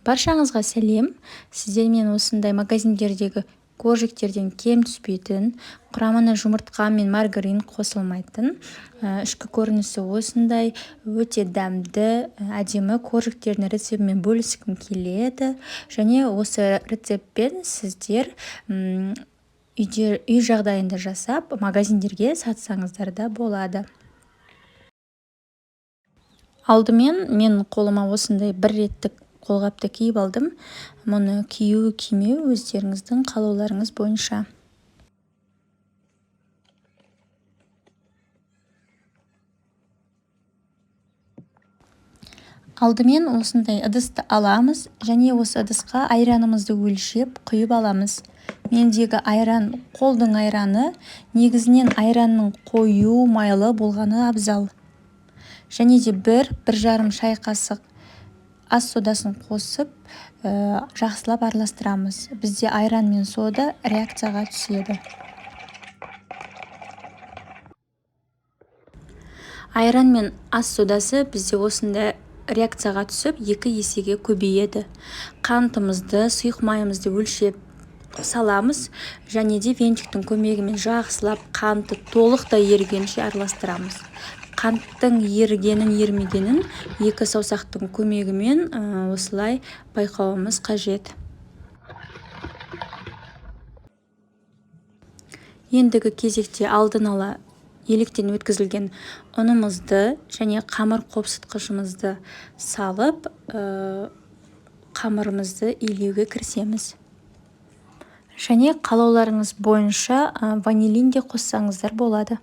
Баршаңызға сәлем. Сіздермен осындай магазиндердегі коржиктерден кем түспейтін, құрамына жұмыртқа мен маргарин қосылмайтын, ішкі көрінісі осындай өте дәмді, әдемі коржиктердің рецептімен бөліскім келеді. Және осы рецептпен сіздер үй жағдайында жасап, магазиндерге сатсаңыздар да болады. Алдымен мен қолыма осындай бір реттік қолғапты киіп алдым. Мұны кию кимеу өздеріңіздің қалауларыңыз бойынша. Алдымен осындай ыдысты аламыз және осы ыдысқа айранымызды өлшеп құйып аламыз. Мендегі айран қолдың айраны, негізінен айранның қою майлы болғаны абзал. Және де бір жарым шай қасық ас содасын қосып, жақсылап араластырамыз. Бізде айран мен сода реакцияға түседі. Айран мен ас содасы бізде осындай реакцияға түсіп, 2 есеге көбейеді. Қантымызды, сұйық майымызды өлшеп саламыз, және де венчиктің көмегімен жақсылап қанты толықтай ерігенше араластырамыз. Қанттың ерігенін ермегенін 2 саусақтың көмегімен осылай байқауымыз қажет. Ендігі кезекте алдын ала електен өткізілген ұнымызды және қамыр қопсытқышымызды салып, қамырымызды илеуге кірісеміз. Және қалауларыңыз бойынша ванилин де қоссаңыздар болады.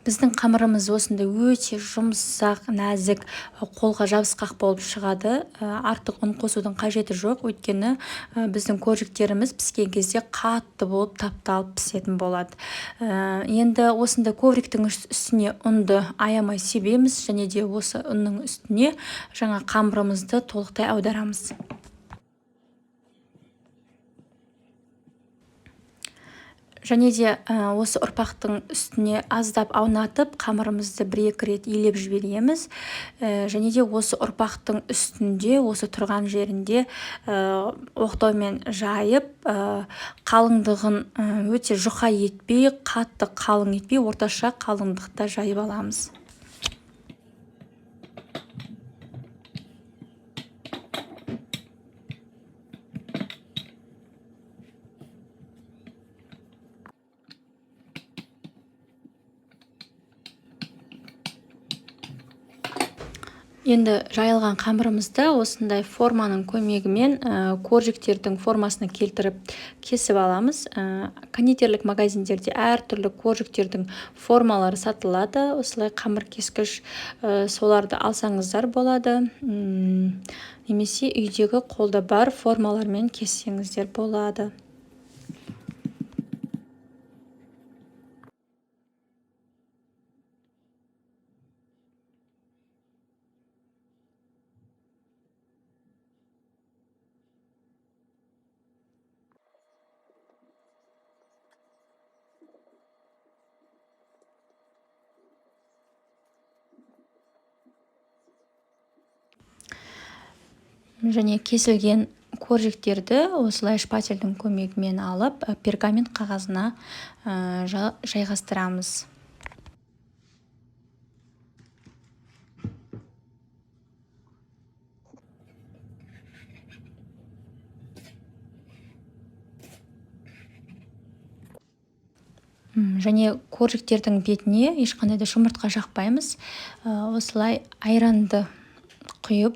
Біздің қамырымыз осындай өте жұмсақ, нәзік, қолға жабысқақ болып шығады. Артық ұн қосудың қажеті жоқ, өйткені біздің коржиктеріміз піскен кезде қатты болып тапталып пісетін болады. Енді осындай ковриктің үстіне ұнды аямай себеміз, және де осы ұнның үстіне жаңа қамырымызды толықтай аударамыз. Және де осы ұрпақтың үстіне аздап аунатып, қамырымызды 1-2 рет илеп жібереміз. Және де осы ұрпақтың үстінде, осы тұрған жерінде оқтаумен жайып, қалыңдығын өте жұқа етпей, қатты қалың етпей, орташа қалыңдықта жайып аламыз. Енді жайылған қамырымызды осындай форманың көмегімен коржиктердің формасына келтіріп кесіп аламыз. Кондитерлік магазиндерде әртүрлі коржиктердің формалары сатылады. Осылай қамыр кескіш соларды алсаңыздар болады. Немесе үйдегі қолда бар формалармен кессеңіздер болады. Және кесілген коржиктерді осылай шпательдің көмегімен алып, пергамент қағазына жайғастырамыз. Және коржиктердің бетіне ешқандай да жұмыртқа жақпаймыз. Осылай айранды құйып,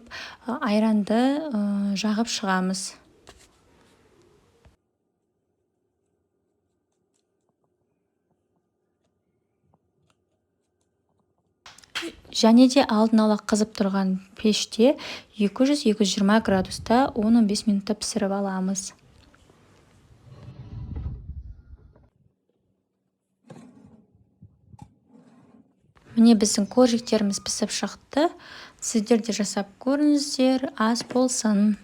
айранды жағып шығамыз. Және де алдын ала қызып тұрған пеште 200-220 градуста 10-15 минутта пісіріп аламыз. міне біздің коржиктеріміз пісіп шықты. Сіздер де жасап көріңіздер, ас болсын.